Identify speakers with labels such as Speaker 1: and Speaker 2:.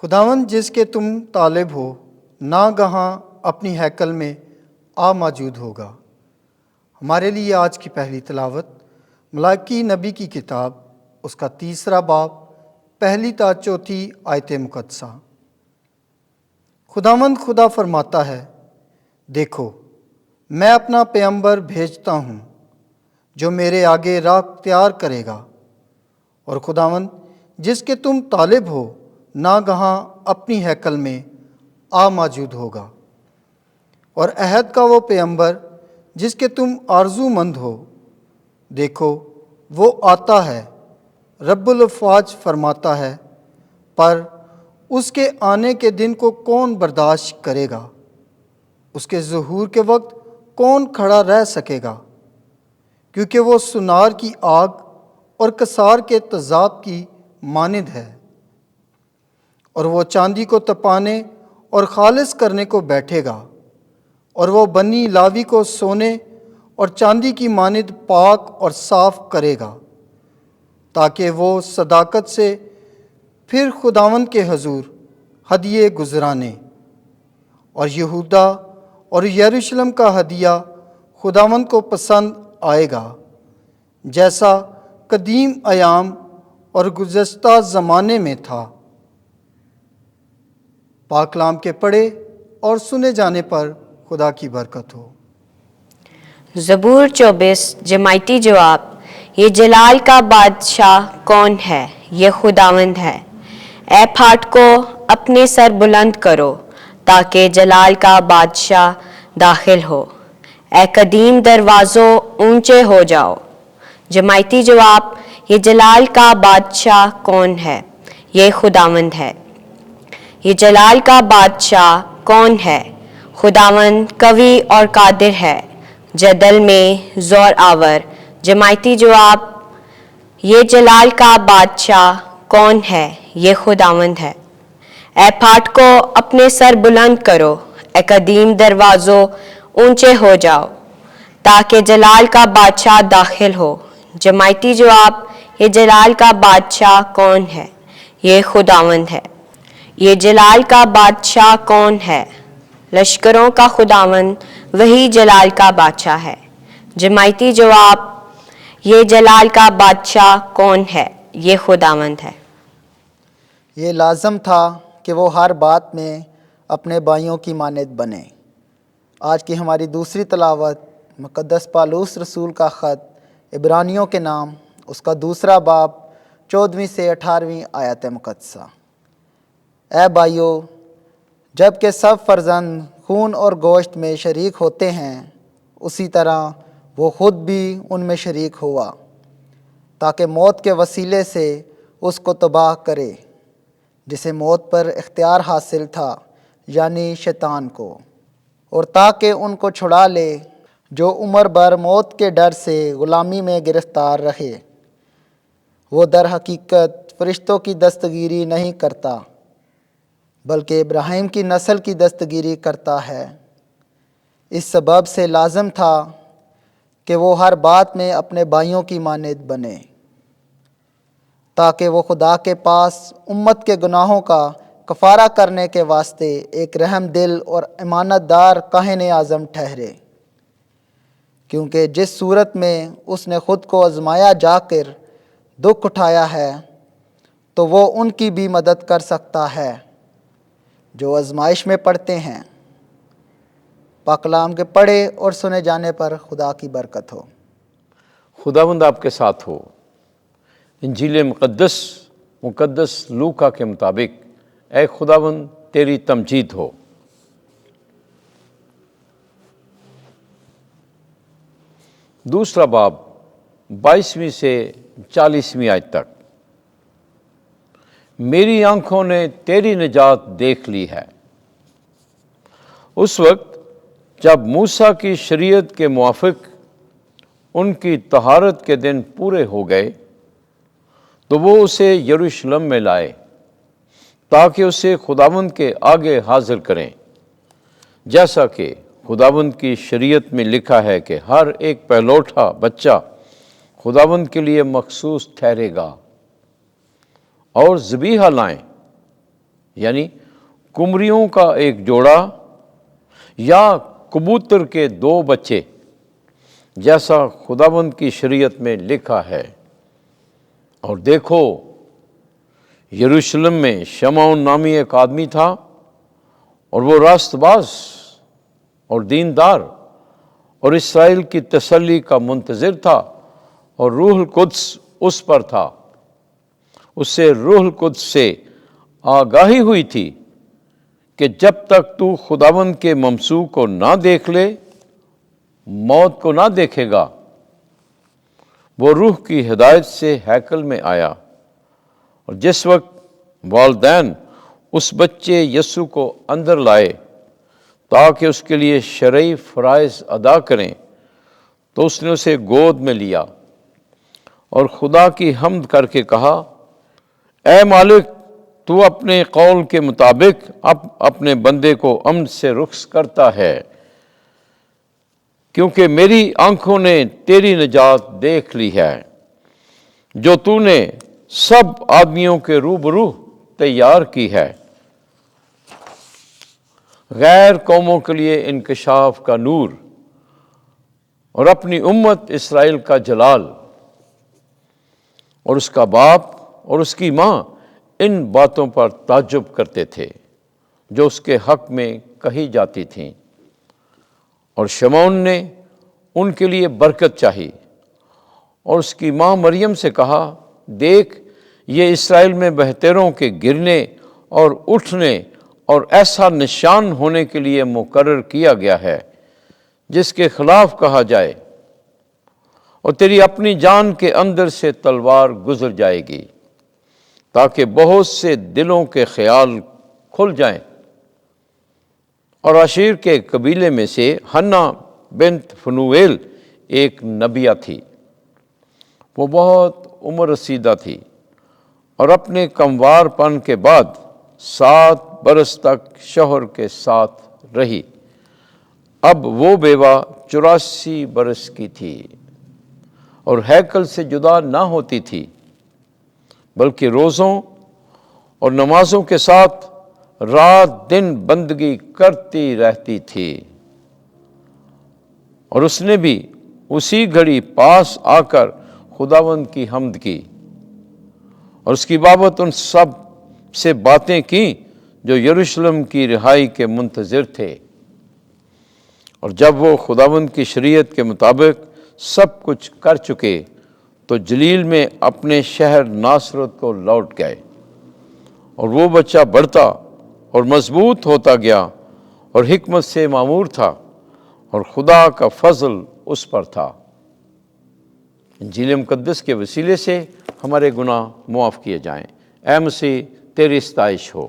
Speaker 1: خداوند جس کے تم طالب ہو ناگہاں اپنی ہیکل میں آ موجود ہوگا۔ ہمارے لیے آج کی پہلی تلاوت ملاکی نبی کی کتاب اس کا 3 باب 1 تا 4 آیت مقدسہ۔ خداوند خدا فرماتا ہے، دیکھو میں اپنا پیغمبر بھیجتا ہوں جو میرے آگے راہ تیار کرے گا، اور خداوند جس کے تم طالب ہو ناگہاں اپنی ہیکل میں آ موجود ہوگا، اور عہد کا وہ پیغمبر جس کے تم آرزو مند ہو، دیکھو وہ آتا ہے، رب الافواج فرماتا ہے، پر اس کے آنے کے دن کو کون برداشت کرے گا؟ اس کے ظہور کے وقت کون کھڑا رہ سکے گا؟ کیونکہ وہ سنار کی آگ اور کسار کے تیزاب کی مانند ہے، اور وہ چاندی کو تپانے اور خالص کرنے کو بیٹھے گا، اور وہ بنی لاوی کو سونے اور چاندی کی مانند پاک اور صاف کرے گا، تاکہ وہ صداقت سے پھر خداوند کے حضور ہدیے گزرانے، اور یہودا اور یروشلم کا ہدیہ خداوند کو پسند آئے گا، جیسا قدیم ایام اور گزشتہ زمانے میں تھا۔ پاک کلام کے پڑھے اور سنے جانے پر خدا کی برکت ہو۔
Speaker 2: زبور 24 جماعتی جواب۔ یہ جلال کا بادشاہ کون ہے؟ یہ خداوند ہے۔ اے پھاٹکو اپنے سر بلند کرو تاکہ جلال کا بادشاہ داخل ہو۔ اے قدیم دروازوں اونچے ہو جاؤ۔ جماعتی جواب۔ یہ جلال کا بادشاہ کون ہے؟ یہ خداوند ہے۔ یہ جلال کا بادشاہ کون ہے؟ خداوند قوی اور قادر ہے، جدل میں زور آور۔ جماعتی جواب۔ یہ جلال کا بادشاہ کون ہے؟ یہ خداوند ہے۔ اے پھاٹکو اپنے سر بلند کرو، اے قدیم دروازوں اونچے ہو جاؤ، تاکہ جلال کا بادشاہ داخل ہو۔ جماعتی جواب۔ یہ جلال کا بادشاہ کون ہے؟ یہ خداوند ہے۔ یہ جلال کا بادشاہ کون ہے؟ لشکروں کا خداوند وہی جلال کا بادشاہ ہے۔ جماعتی جواب۔ یہ جلال کا بادشاہ کون ہے؟ یہ خداوند ہے۔
Speaker 3: یہ لازم تھا کہ وہ ہر بات میں اپنے بھائیوں کی مانند بنے۔ آج کی ہماری دوسری تلاوت مقدس پالوس رسول کا خط عبرانیوں کے نام اس کا 2 باب 14 سے 18 آیت مقدسہ۔ اے بھائیو، جب کہ سب فرزند خون اور گوشت میں شریک ہوتے ہیں، اسی طرح وہ خود بھی ان میں شریک ہوا، تاکہ موت کے وسیلے سے اس کو تباہ کرے جسے موت پر اختیار حاصل تھا، یعنی شیطان کو، اور تاکہ ان کو چھڑا لے جو عمر بھر موت کے ڈر سے غلامی میں گرفتار رہے۔ وہ در حقیقت فرشتوں کی دستگیری نہیں کرتا، بلکہ ابراہیم کی نسل کی دستگیری کرتا ہے۔ اس سبب سے لازم تھا کہ وہ ہر بات میں اپنے بھائیوں کی مانند بنے، تاکہ وہ خدا کے پاس امت کے گناہوں کا کفارہ کرنے کے واسطے ایک رحم دل اور امانت دار کاہن اعظم ٹھہرے، کیونکہ جس صورت میں اس نے خود کو آزمایا جا کر دکھ اٹھایا ہے، تو وہ ان کی بھی مدد کر سکتا ہے جو آزمائش میں پڑتے ہیں۔ پاک کلام کے پڑھے اور سنے جانے پر خدا کی برکت ہو۔
Speaker 4: خداوند آپ کے ساتھ ہو۔ انجیل مقدس لوکا کے مطابق اے خداوند تیری تمجید ہو۔ دوسرا باب 22 سے 40 آیت تک۔ میری آنکھوں نے تیری نجات دیکھ لی ہے۔ اس وقت جب موسیٰ کی شریعت کے موافق ان کی طہارت کے دن پورے ہو گئے تو وہ اسے یروشلم میں لائے تاکہ اسے خداوند کے آگے حاضر کریں، جیسا کہ خداوند کی شریعت میں لکھا ہے کہ ہر ایک پہلوٹا بچہ خداوند کے لیے مخصوص ٹھہرے گا، اور ذبیحہ لائیں یعنی کمریوں کا ایک جوڑا یا کبوتر کے 2 بچے، جیسا خداوند کی شریعت میں لکھا ہے۔ اور دیکھو، یروشلم میں شمعون نامی ایک آدمی تھا، اور وہ راست باز اور دیندار اور اسرائیل کی تسلی کا منتظر تھا، اور روح القدس اس پر تھا۔ اس سے روح القدس سے آگاہی ہوئی تھی کہ جب تک تو خداوند کے ممسوح کو نہ دیکھ لے، موت کو نہ دیکھے گا۔ وہ روح کی ہدایت سے ہیکل میں آیا، اور جس وقت والدین اس بچے یسوع کو اندر لائے تاکہ اس کے لیے شرعی فرائض ادا کریں، تو اس نے اسے گود میں لیا اور خدا کی حمد کر کے کہا، اے مالک، تو اپنے قول کے مطابق اپنے بندے کو امن سے رخص کرتا ہے، کیونکہ میری آنکھوں نے تیری نجات دیکھ لی ہے، جو تو نے سب آدمیوں کے روبرو تیار کی ہے، غیر قوموں کے لیے انکشاف کا نور اور اپنی امت اسرائیل کا جلال۔ اور اس کا باپ اور اس کی ماں ان باتوں پر تعجب کرتے تھے جو اس کے حق میں کہی جاتی تھیں، اور شمعون نے ان کے لیے برکت چاہی، اور اس کی ماں مریم سے کہا، دیکھ، یہ اسرائیل میں بہتروں کے گرنے اور اٹھنے اور ایسا نشان ہونے کے لیے مقرر کیا گیا ہے جس کے خلاف کہا جائے، اور تیری اپنی جان کے اندر سے تلوار گزر جائے گی، تاکہ بہت سے دلوں کے خیال کھل جائیں۔ اور عاشیر کے قبیلے میں سے حنا بنت فنویل ایک نبیہ تھی۔ وہ بہت عمر رسیدہ تھی، اور اپنے کموار پن کے بعد 7 برس تک شوہر کے ساتھ رہی۔ اب وہ بیوہ 84 برس کی تھی، اور ہیکل سے جدا نہ ہوتی تھی، بلکہ روزوں اور نمازوں کے ساتھ رات دن بندگی کرتی رہتی تھی۔ اور اس نے بھی اسی گھڑی پاس آ کر خداوند کی حمد کی، اور اس کی بابت ان سب سے باتیں کی جو یروشلم کی رہائی کے منتظر تھے۔ اور جب وہ خداوند کی شریعت کے مطابق سب کچھ کر چکے تو جلیل میں اپنے شہر ناصرت کو لوٹ گئے، اور وہ بچہ بڑھتا اور مضبوط ہوتا گیا اور حکمت سے معمور تھا، اور خدا کا فضل اس پر تھا۔ انجیل مقدس کے وسیلے سے ہمارے گناہ معاف کیے جائیں۔ اے مسیح، تیری ستائش ہو۔